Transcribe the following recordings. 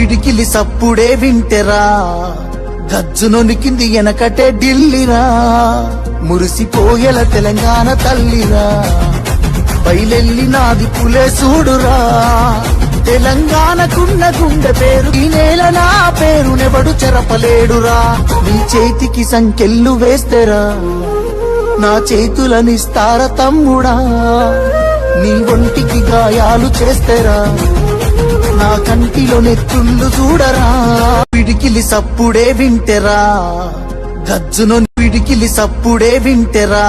పిడికిలి సప్పుడే వింటెరా గజ్జునొనికింది ఎనకటే ఢిల్లీరా మురిసిపోయేల తెలంగాణ తల్లిరా బయలెల్లినాది పులే చూడురా తెలంగాణకున్న గుండె పేరు ఈ నేల నా పేరునెవడు చెరపలేడురా నీ చేతికి సంకెళ్ళు వేస్తేరా నా చేతులనిస్తార తమ్ముడా నీ ఒంటికి గాయాలు చేస్తేరా నా కంటిలో నెత్తుళ్ళు చూడరా పిడికిలి సప్పుడే వింటెరా గజ్జునొని పిడికిలి సప్పుడే వింటెరా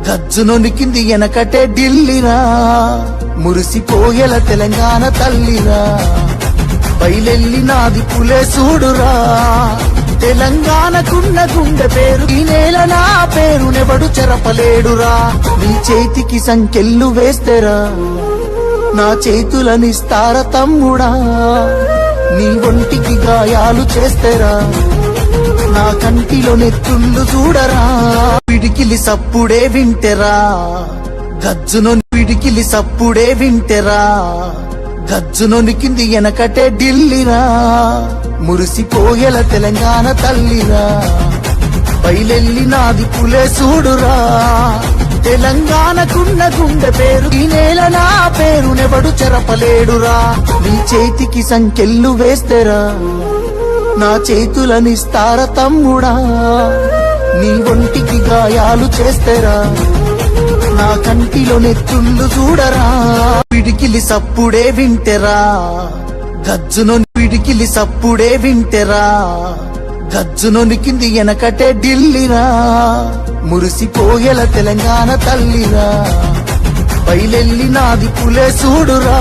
గజ్జునొనికింది ఎనకటే ఢిల్లీరా మురిసిపోయేల తెలంగాణ తల్లిరా బయలెల్లినాది పులే చూడురా తెలంగాణకున్న గుండె పేరు ఈ నేల నా పేరునెవడు చెరపలేడురా నీ చేతికి సంకెళ్ళు వేస్తేరా నా చేతులనిస్తార తమ్ముడా నీ ఒంటికి గాయాలు చేస్తేరా నా కంటిలో నెత్తుళ్ళు చూడరా పిడికిలి సప్పుడే వింటెరా గజ్జునొని పిడికిలి సప్పుడే వింటెరా గజ్జునొనికింది ఎనకటే ఢిల్లీరా మురిసిపోయేల తెలంగాణ తల్లిరా బయలెల్లినాది పులే చూడురా తెలంగాణకున్న గుండె పేరు ఈ నేల నా పేరునెవడు చెరపలేడురా నీ చేతికి సంకెళ్ళు వేస్తేరా నా చేతులనిస్తార తమ్ముడా నీ ఒంటికి గాయాలు చేస్తేరా నా కంటిలో నెత్తుళ్ళు చూడరా పిడికిలి సప్పుడే వింటెరా గజ్జునొని పిడికిలి సప్పుడే వింటెరా గజ్జునొనికింది ఎనకటే ఢిల్లీరా మురిసిపోయేల తెలంగాణ తల్లిరా బయలెల్లినాది పులే చూడురా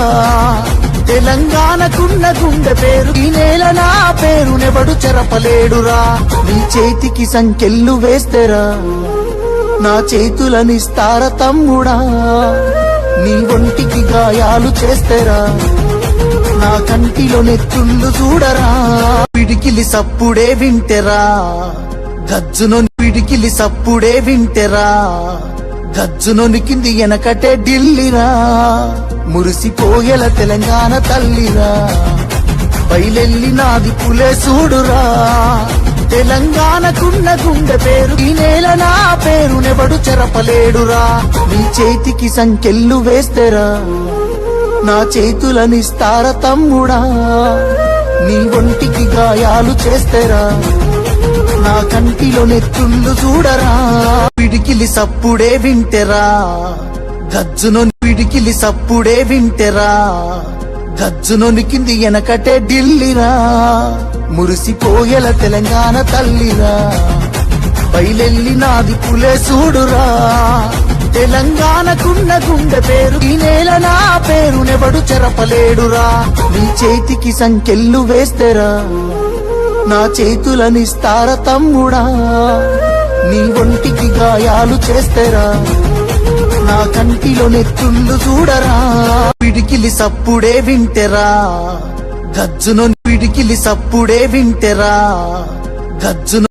తెలంగాణకున్న గుండె పేరు ఈ నేల నా పేరునెవడు చెరపలేడురా నీ చేతికి సంకెళ్ళు వేస్తేరా నా చేతులనిస్తార తమ్ముడా నీ ఒంటికి గాయాలు చేస్తేరా నా కంటిలో నెత్తుళ్ళు చూడరా పిడికిలి సప్పుడే వింటెరా గజ్జునొని పిడికిలి సప్పుడే వింటెరా గజ్జునొనికింది ఎనకటే ఢిల్లీరా మురిసిపోయేల తెలంగాణ తల్లిరా బయలెల్లినాది పులే చూడురా తెలంగాణకున్న గుండె పేరు ఈ నేల నా పేరునెవడు చెరపలేడురా నీ చేతికి సంకెళ్ళు వేస్తేరా నా చేతులనిస్తార తమ్ముడా నీ ఒంటికి గాయాలు చేస్తేరా నా కంటిలో నెత్తుళ్ళు చూడరా పిడికిలి సప్పుడే వింటెరా గజ్జునొని పిడికిలి సప్పుడే వింటెరా గజ్జునొనికింది ఎనకటే ఢిల్లీరా మురిసిపోయేల తెలంగాణ తల్లిరా బయలెల్లినాది పులే చూడురా తెలంగాణకున్న గుండె పేరు ఈ నేల నా పేరునెవడు చెరపలేడురా నీ చేతికి సంకెళ్ళు వేస్తేరా నా చేతులనిస్తార తమ్ముడా నీ ఒంటికి గాయాలు చేస్తేరా నా కంటిలో నెత్తుళ్ళు చూడరా పిడికిలి సప్పుడే వింటెరా గజ్జునొని పిడికిలి సప్పుడే వింటెరా గజ్జునొని